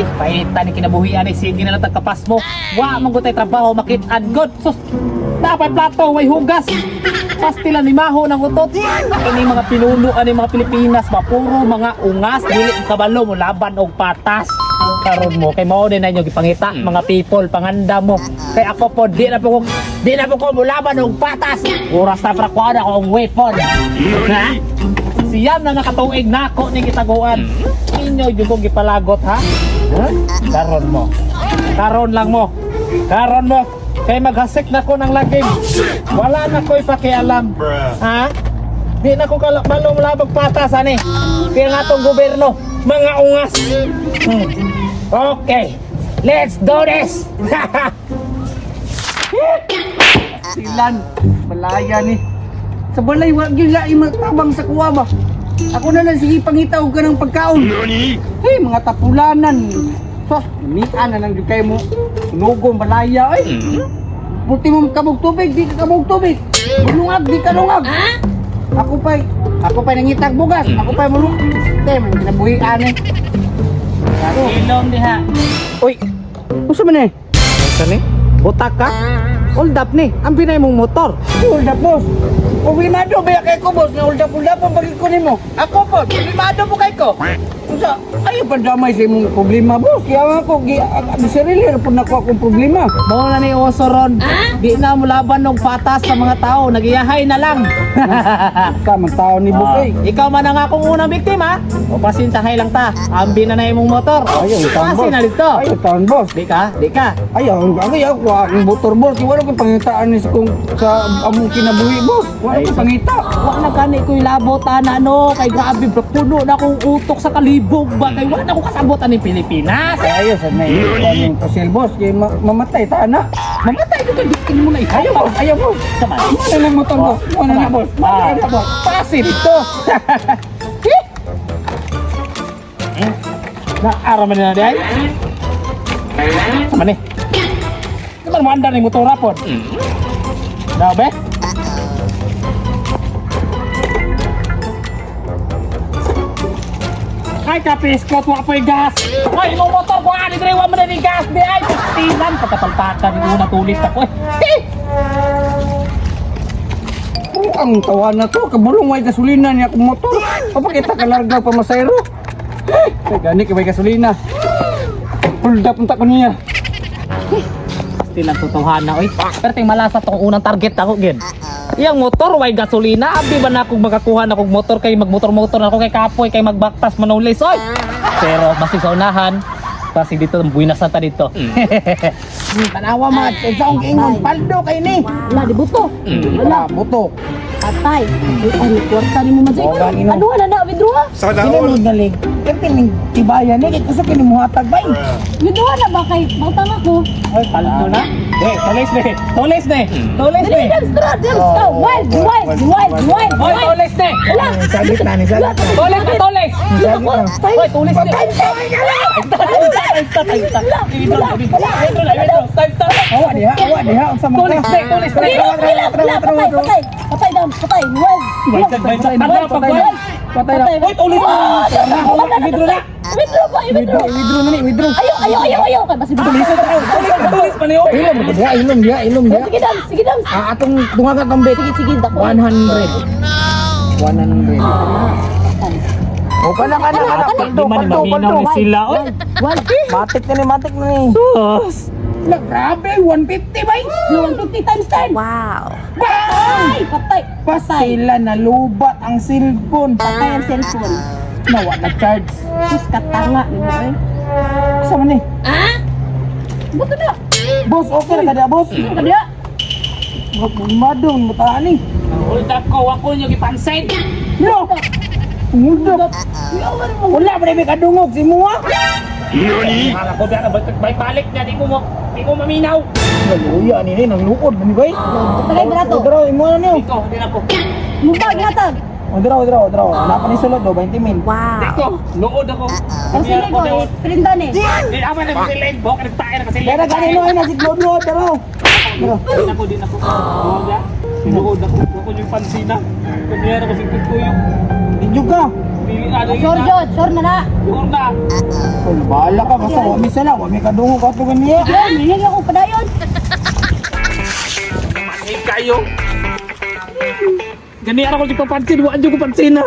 Di, painitan ni kinabuhian ni sige na lang tagkapas mo. Wa man gud tay trabaho makit-an good. Sus, dapat plato may hugas. Pastila ni maho ng utot. Ini mga pinuno ani mga Pilipinas ba puro mga ungas dili kabalo mo laban og patas. Karon mo kay mao din nanyo gipangita mga people panganda mo. Kay ako po di na po ko mulaban og patas. Oras na para kuha ko ang weapon. Ha? Siyam na nakatuig nako ni gitaguan. Inyo jud ko gipalagot ha. Karon mo. Karon lang mo. Karon mo. Kay maghasik na ko ng lagim. Wala na ko'y pakialam. Ha? Di na ko kalabalo mulabag patas ani. Kaya nga tong gobyerno, mga ungas. Okay. Let's do this. Silan, balaya ni. Sa balay, wag yun lang magtabang sa kuwa ba? Ako na lang sige pangitaw ka ng pagkaon. Hey, mga tapulanan. Sos, umian na lang yung kayo mo. Sunugong balaya, ay. Pulti mo kabog tubig, di ka kabog tubig. Bulungag, di ka lungag. Ako pa'y nangitag bugas. Ako pa'y mulung. Sistem, kinabuhian eh. Ilong diha. Uy, gusto mo na eh? Ito ni? Utak ka? Hold up ni. Ang binay mong motor. Hold up, boss. Problemado ba kay ko, boss? Hold up ang bagay ko nimo. Ako po, problemado po kay ko. Usa, ayaw pa damay sa imong problema, boss. Kaya nga ako, sarili na po na ko akong problema. Mao na ni uso ron. Di na mo laban og patas sa mga tao, nagiyahay na lang. Kamang tao ni boss, eh. Ikaw man ang akong unang biktima. O pasintahay lang ta. Ambi na imong motor. Ayaw, taon, boss. Pasin na dito. Ayaw, taon, boss. Di ka? Ayaw, ako, ang motor, boss. Wala ko pangitaan ni sa among kinabuhi, boss. Wala ko pangita. Wa na gani ko'y labot ana no. Kay grabe puno na akong utok sa kalibog ba. Kay wa na ko kasabotan ni Pilipinas. Ayaw, sa may yung pasil, boss. Kaya mamatay, taana. Mamatay ko kay bikin mo na ikaw. Ayaw, boss. Sama. Ano lang motor, boss? Ano na, boss? Ano na, boss? Pasin ito. Naaraman na diay. Sama ni. Kaman mo andar ni motor rapon. Daw be? Ay kapiskot wa po'y gas. Ay mo motor ko ani dire wa man ni gas di ay tilan patapalpakan ni una tulis ako. Ang tawa na to, kabulong may gasolina niya akong motor. Papakita ka larga pa masayro. Gani ka may gasolina. Hold up unta ko niya. Stilang tutuhana oy. Pero ting malasa tong unang target ako gid. Iyang motor way gasolina, abi ba na akong makakuha na akong motor kay magmotor-motor na ako kay kapoy kay magbaktas manulis oy. Pero basta sa unahan, kasi dito buwinas na ta dito. Tanawa mat, sa akong ingon, paldo kay ni. Wala, di buto. Wala, buto. Atay. Ay, kwarta ni mo man Oo, gani no. Ano wala na, withdraw? Ginamod na lig. Kaya kining tibayan ni, kasi kining muhatag bay. Withdraw na ba kay bangtang ako? Ay, Paldo na. Tulis na. Tulis na. Dali, dance, dance, go. Wild. Oy, tulis na. Wala. Sagit na ni, sagit na. Tulis na, tulis. Oy, tulis na. Awa diha, ang sama ka. Tulis na. Patay daw, patay. Wild. Patay na. Oy, tulis na. Withdraw na. Withdraw ba? Withdraw na ni, withdraw. Ayaw. Kay basi Tulis pa niyo. Ilom dia. Sige, dance. Atong dungagan kambet. Sige, dako. 100. O kana. Di man maminaw ni sila. Oy. Wild. Matik na ni. Sus. Grabe, 150 bay. 150 times 10. Wow. Patay. Pasila na lubat ang cellphone. Patay ang cellphone. Nawa na charge. Sus, katanga ni mo eh. Sama ni. Buto na. Boss, okay na kada boss. Kada. Huwag mo madong mutaan ni. Hold up ko, ako yung ipansin. Yo. Tumulog. Wala pa rin may kadungog si Mua. Akala ko dyan, balik niya, di ko maminaw. Naluya ni nang luod man bay. Patay na to. Draw imo na niyo. Ikaw, hindi na ko. Mubag yatag. Draw. Napa ni sulod do 20 min. Ikaw, lood ako. Ang sili ko eh. Pilindan eh. Hindi ako na kasi leg, bok, nagtae na kasi leg. Kaya gani no ay na siglod draw. Di na ko. Lood na. Sinuod ako. Ako yung pansina. Kanyara kasi ko yung. Di juga. Dili na, dili Sure, na. Jod. Sure na na. Sure na. Oh, bahala ka, basta wami sala, wami kadungo ka ito ganyan. Yan, hingi ako padayon. Manig kayo. Gani ako di papansin, wala ko pansin na.